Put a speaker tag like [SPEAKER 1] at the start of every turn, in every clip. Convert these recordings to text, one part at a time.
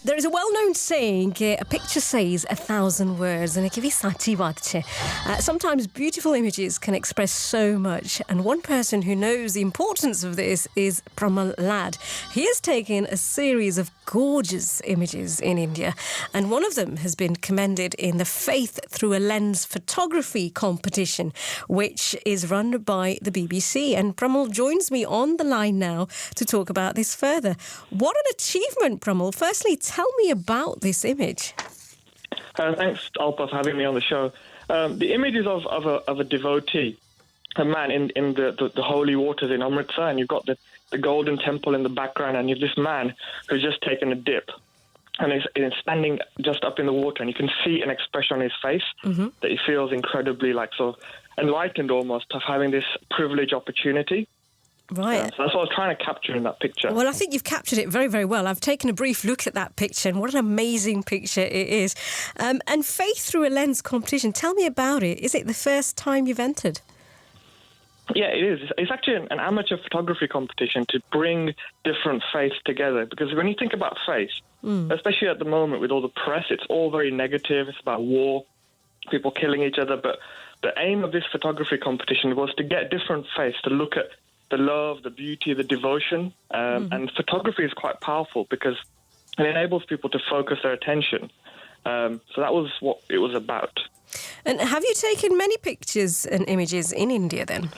[SPEAKER 1] There is a well-known saying, a picture says 1,000 words, and it sachi baat chhe. Sometimes beautiful images can express so much, and one person who knows the importance of this is Pramal Lad. He has taken a series of gorgeous images in India, and one of them has been commended in the Faith Through a Lens photography competition, which is run by the BBC. And Pramal joins me on the line now to talk about this further. What an achievement, Pramal. Firstly, tell me about this image.
[SPEAKER 2] Thanks, Alpa, for having me on the show. The image is of a devotee, a man in the holy waters in Amritsar, and you've got the golden temple in the background, and you've this man who's just taken a dip, and he's standing just up in the water, and you can see an expression on his face that he feels incredibly sort of enlightened almost of having this privileged opportunity.
[SPEAKER 1] Right.
[SPEAKER 2] So that's what I was trying to capture in that picture.
[SPEAKER 1] Well, I think you've captured it very, very well. I've taken a brief look at that picture, and what an amazing picture it is. And Faith Through a Lens competition, tell me about it. Is it the first time you've entered?
[SPEAKER 2] Yeah, it is. It's actually an amateur photography competition to bring different faiths together. Because when you think about faith, especially at the moment with all the press, it's all very negative. It's about war, people killing each other. But the aim of this photography competition was to get different faiths to look at the love, the beauty, the devotion. And photography is quite powerful because it enables people to focus their attention. So that was what it was about.
[SPEAKER 1] And have you taken many pictures and images in India then?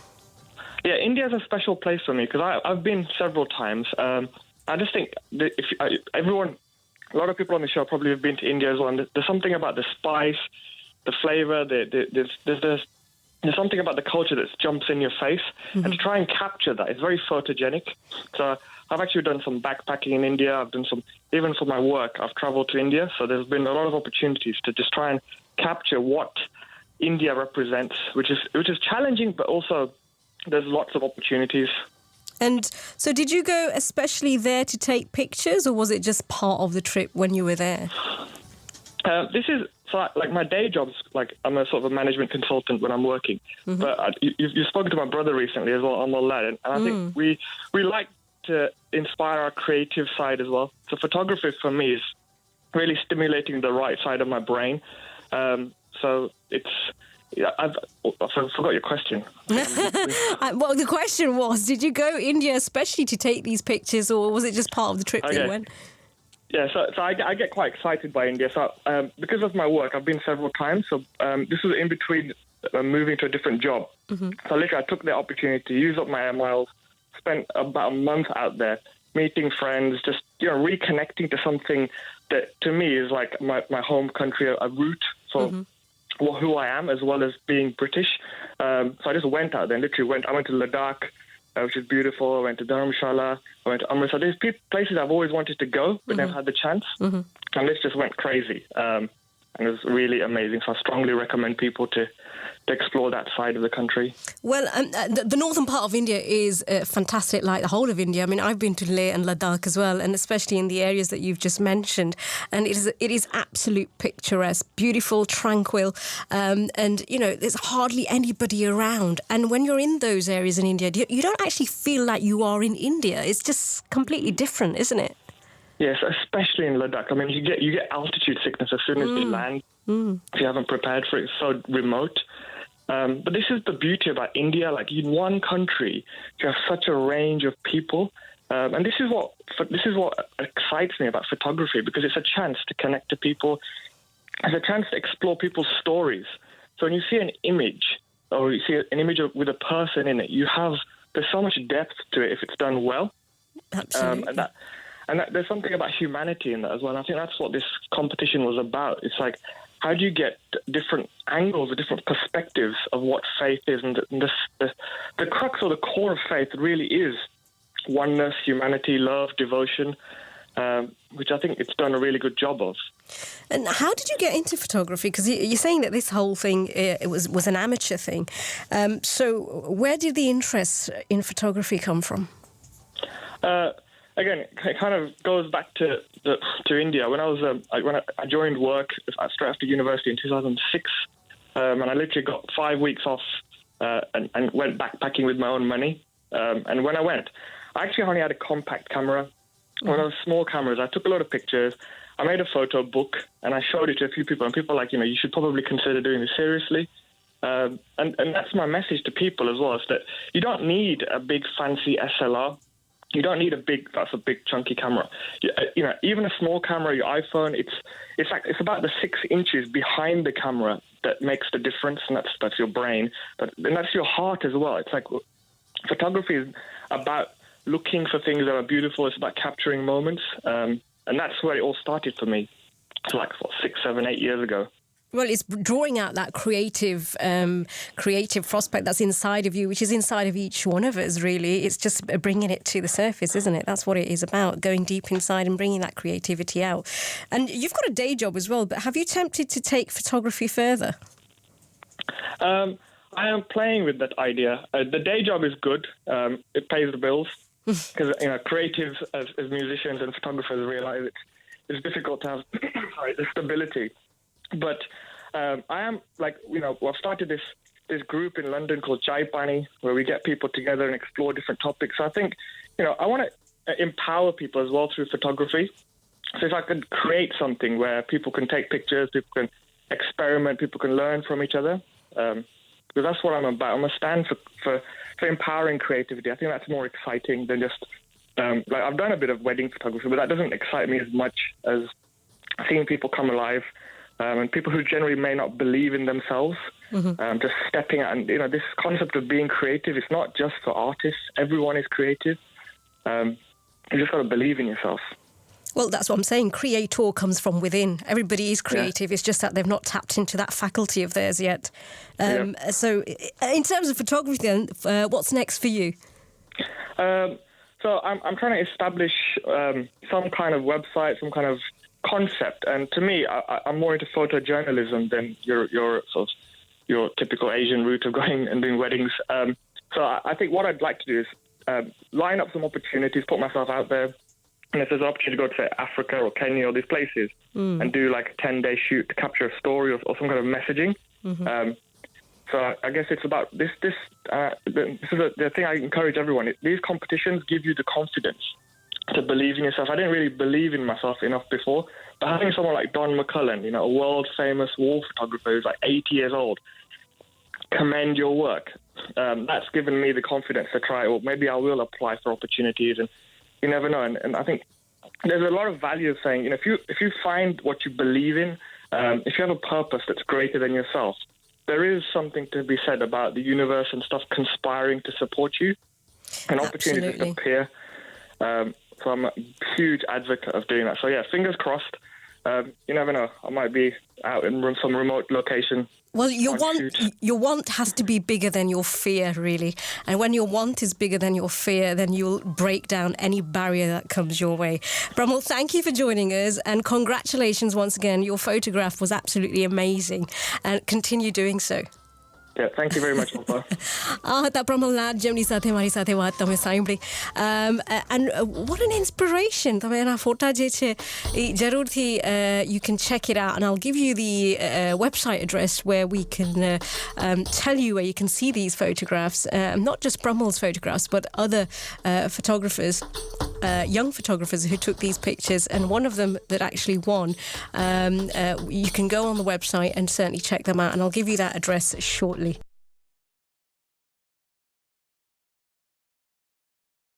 [SPEAKER 2] Yeah, India is a special place for me because I've been several times. I just think that a lot of people on the show probably have been to India as well. And there's something about the spice, the flavour, there's something about the culture that jumps in your face, and to try and capture that, it's very photogenic. So I've actually done some backpacking in India. I've done some, even for my work, I've travelled to India. So there's been a lot of opportunities to just try and capture what India represents, which is challenging, but also there's lots of opportunities.
[SPEAKER 1] And so did you go especially there to take pictures, or was it just part of the trip when you were there? So my day job's I'm a sort of a management consultant when I'm working. But you've spoken to my brother recently as well, Amal Lad, and I think we like to inspire our creative side as well. So photography for me is really stimulating the right side of my brain. So it's... Yeah, I forgot your question. Well, the question was, did you go India especially to take these pictures, or was it just part of the trip that you went?
[SPEAKER 2] Yeah, so I get quite excited by India. So because of my work, I've been several times. So this was in between moving to a different job. So literally, I took the opportunity to use up my air miles, spent about a month out there, meeting friends, just reconnecting to something that to me is like my home country, a root for who I am, as well as being British. So I just went out there and literally I went to Ladakh, which is beautiful. I went to Dharamshala. I went to Amritsar. There's places I've always wanted to go, but never had the chance. And this just went crazy. And it was really amazing. So I strongly recommend people to explore that side of the country. Well,
[SPEAKER 1] the northern part of India is fantastic, like the whole of India. I mean, I've been to Leh and Ladakh as well, and especially in the areas that you've just mentioned. And it is absolute picturesque, beautiful, tranquil, and, there's hardly anybody around. And when you're in those areas in India, you don't actually feel like you are in India. It's just completely different, isn't it?
[SPEAKER 2] Yes, especially in Ladakh. I mean, you get altitude sickness as soon as you land. If you haven't prepared for it, it's so remote. But this is the beauty about India. Like in one country, you have such a range of people, and this is what excites me about photography, because it's a chance to connect to people. It's a chance to explore people's stories. So when you see an image, or you see an image with a person in it, there's so much depth to it if it's done well.
[SPEAKER 1] Absolutely.
[SPEAKER 2] And there's something about humanity in that as well. And I think that's what this competition was about. It's like, how do you get different angles or different perspectives of what faith is? And the crux or the core of faith really is oneness, humanity, love, devotion, which I think it's done a really good job of.
[SPEAKER 1] And how did you get into photography? Because you're saying that this whole thing it was an amateur thing. So where did the interest in photography come from?
[SPEAKER 2] Again, it kind of goes back to India. When I joined work straight after university in 2006, and I literally got 5 weeks off and went backpacking with my own money. And when I went, I actually only had a compact camera. one of those small cameras. I took a lot of pictures. I made a photo book and I showed it to a few people. And people were like, you should probably consider doing this seriously. And that's my message to people as well, is that you don't need a big fancy SLR. You don't need that's a big chunky camera. Even a small camera, your iPhone, it's about the 6 inches behind the camera that makes the difference, and that's your brain. And that's your heart as well. It's like photography is about looking for things that are beautiful. It's about capturing moments. And that's where it all started for me. It's like 6, 7, 8 years ago.
[SPEAKER 1] Well, it's drawing out that creative prospect that's inside of you, which is inside of each one of us, really. It's just bringing it to the surface, isn't it? That's what it is about, going deep inside and bringing that creativity out. And you've got a day job as well, but have you attempted to take photography further?
[SPEAKER 2] I am playing with that idea. The day job is good. It pays the bills. Because creatives as musicians and photographers realize it's difficult to have the stability. But I am I've started this group in London called Chai Pani, where we get people together and explore different topics. So I think I want to empower people as well through photography. So if I could create something where people can take pictures, people can experiment, people can learn from each other. Because that's what I'm about. I'm a stand for empowering creativity. I think that's more exciting than just I've done a bit of wedding photography, but that doesn't excite me as much as seeing people come alive, and people who generally may not believe in themselves, just stepping out. And this concept of being creative, it's not just for artists. Everyone is creative. You just got to believe in yourself.
[SPEAKER 1] Well, that's what I'm saying. Creator comes from within. Everybody is creative. Yeah. It's just that they've not tapped into that faculty of theirs yet. So in terms of photography then, what's next for you?
[SPEAKER 2] So I'm trying to establish some kind of website, some kind of concept. And to me, I'm more into photojournalism than your typical Asian route of going and doing weddings. So I think what I'd like to do is line up some opportunities, put myself out there. And if there's an opportunity to go to, say, Africa or Kenya or these places and do like a 10-day shoot to capture a story or some kind of messaging. So I guess it's about this is the thing I encourage everyone. These competitions give you the confidence to believe in yourself. I didn't really believe in myself enough before, but having someone like Don McCullin, a world-famous wall photographer who's like 80 years old, commend your work. That's given me the confidence to try, or maybe I will apply for opportunities, and you never know. And I think there's a lot of value of saying, if you find what you believe in, if you have a purpose that's greater than yourself, there is something to be said about the universe and stuff conspiring to support you and opportunities appear. So I'm a huge advocate of doing that. So yeah, fingers crossed. You never know. I might be out in some remote location.
[SPEAKER 1] Well, your want has to be bigger than your fear, really. And when your want is bigger than your fear, then you'll break down any barrier that comes your way. Pramal, thank you for joining us, and congratulations once again. Your photograph was absolutely amazing, and continue doing so.
[SPEAKER 2] Yeah, thank you very much, Alpa.
[SPEAKER 1] હતા પ્રમલ નાથ જેમની સાથે મારી સાથે વાત તમે સાંભળી. And what an inspiration. તમે એના ફોટા જે છે એ જરૂરથી you can check it out, and I'll give you the website address where we can tell you where you can see these photographs. Not just Pramal's photographs, but other photographers, young photographers who took these pictures, and one of them that actually won. You can go on the website and certainly check them out, and I'll give you that address shortly.